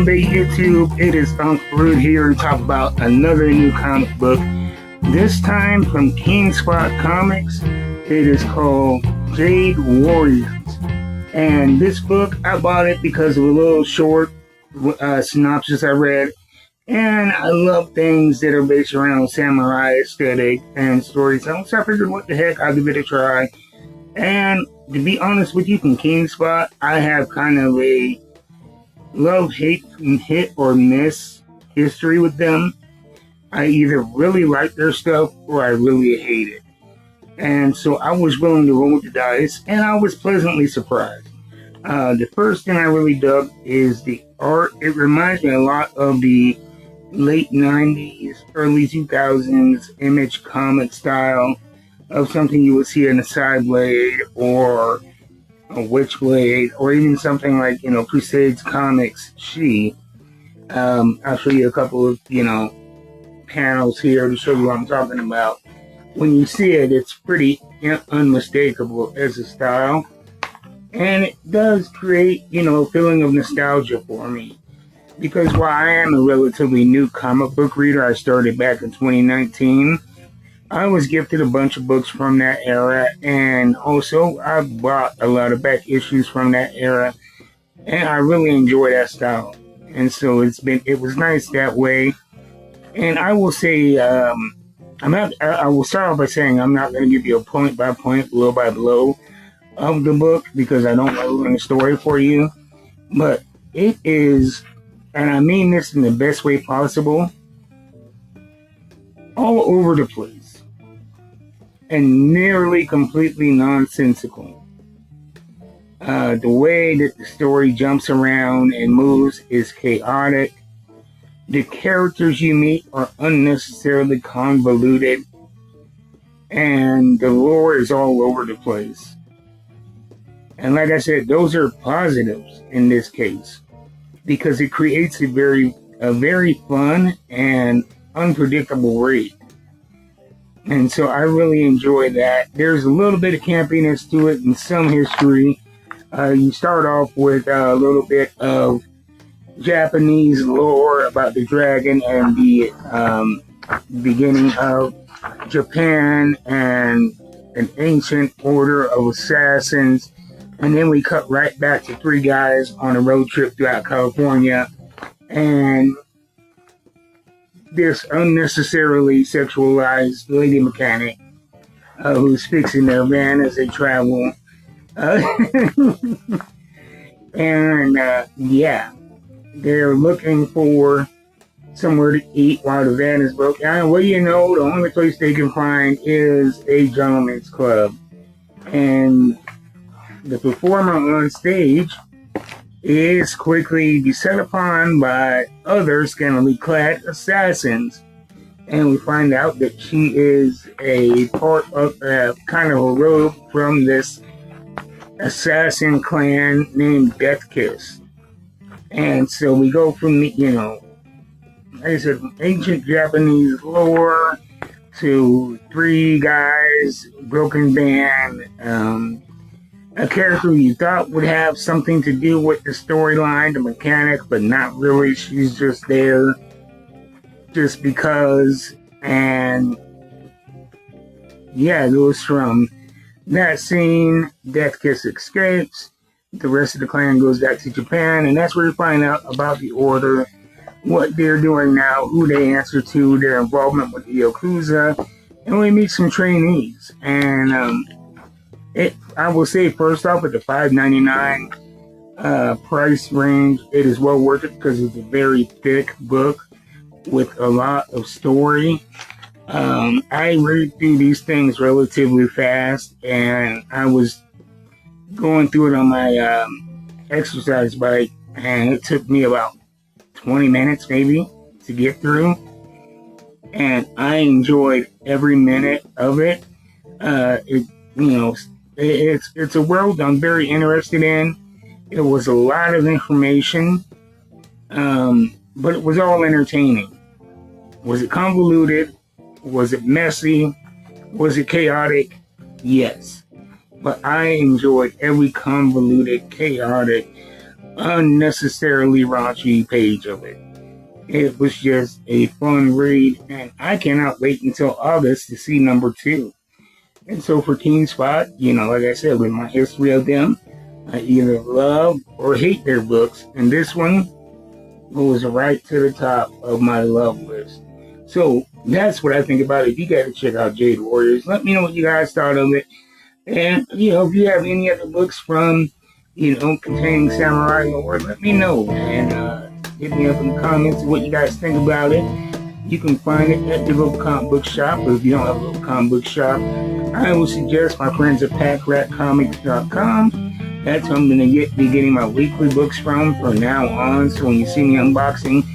Day YouTube. It is Uncle Rude here to talk about another new comic book. This time from Keenspot Comics. It is called Jade Warriors. And this book, I bought it because of a little short synopsis I read. And I love things that are based around samurai aesthetic and storytelling. So I figured, what the heck, I'll give it a try. And to be honest with you, from Keenspot, I have kind of a love-hate, hit or miss history with them. I either really like their stuff or I really hate it. And so I was willing to roll the dice, and I was pleasantly surprised. The first thing I really dug is the art. It reminds me a lot of the late 90s, early 2000s Image comic style of something you would see in a Sideblade or a Witchblade, or even something like, Crusades Comics She. I'll show you a couple of, panels here to show you what I'm talking about. When you see it, it's pretty unmistakable as a style. And it does create, a feeling of nostalgia for me. Because while I am a relatively new comic book reader, I started back in 2019. I was gifted a bunch of books from that era, and also I bought a lot of back issues from that era, and I really enjoy that style. And so it was nice that way. And I will say, I will start off by saying I'm not going to give you a point by point, blow by blow of the book, because I don't want to ruin the story for you. But it is, and I mean this in the best way possible, all over the place. And nearly completely nonsensical. The way that the story jumps around and moves is chaotic. The characters you meet are unnecessarily convoluted. And the lore is all over the place. And like I said, those are positives in this case, because it creates a very fun and unpredictable read. And so I really enjoy that. There's a little bit of campiness to it and some history. You start off with a little bit of Japanese lore about the dragon and the beginning of Japan and an ancient order of assassins. And then we cut right back to three guys on a road trip throughout California. And this unnecessarily sexualized lady mechanic who's fixing their van as they travel. They're looking for somewhere to eat while the van is broken. And the only place they can find is a gentleman's club. And the performer on stage is quickly beset upon by other scantily clad assassins. And we find out that she is a part of kind of a rogue from this assassin clan named Death Kiss. And so we go from like I said, ancient Japanese lore to three guys, broken van, a character you thought would have something to do with the storyline, the mechanic, but not really. She's just there just because. And it goes from that scene, Death Kiss escapes, the rest of the clan goes back to Japan, and that's where you find out about the Order, what they're doing now, who they answer to, their involvement with the Yakuza, and we meet some trainees. And I will say, first off, at the $5.99 price range, it is well worth it because it's a very thick book with a lot of story. I read through these things relatively fast, and I was going through it on my exercise bike, and it took me about 20 minutes maybe to get through, and I enjoyed every minute of it. It's a world I'm very interested in. It was a lot of information, but it was all entertaining. Was it convoluted? Was it messy? Was it chaotic? Yes. But I enjoyed every convoluted, chaotic, unnecessarily raunchy page of it. It was just a fun read, and I cannot wait until August to see number 2. And so for Keenspot, like I said, with my history of them, I either love or hate their books, and this one goes right to the top of my love list. So that's what I think about it. You got to check out Jade Warriors. Let me know what you guys thought of it. And, if you have any other books from, containing samurai lore, let me know. And hit me up in the comments what you guys think about it. You can find it at your local comic book shop. Or if you don't have a local comic book shop, I would suggest my friends at packratcomics.com. That's who I'm going to be getting my weekly books from now on. So when you see me unboxing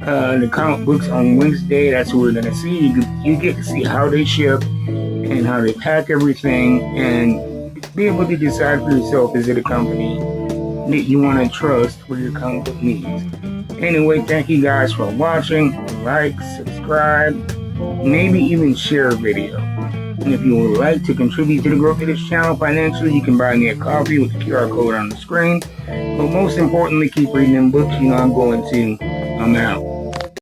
the comic books on Wednesday, that's what we're going to see. You get to see how they ship and how they pack everything, and be able to decide for yourself, is it a company that you want to trust for your comic book needs. Anyway, thank you guys for watching. Like, subscribe, maybe even share a video. And if you would like to contribute to the growth of this channel financially, you can buy me a coffee with the QR code on the screen. But most importantly, keep reading them books. I'm going to. I'm out.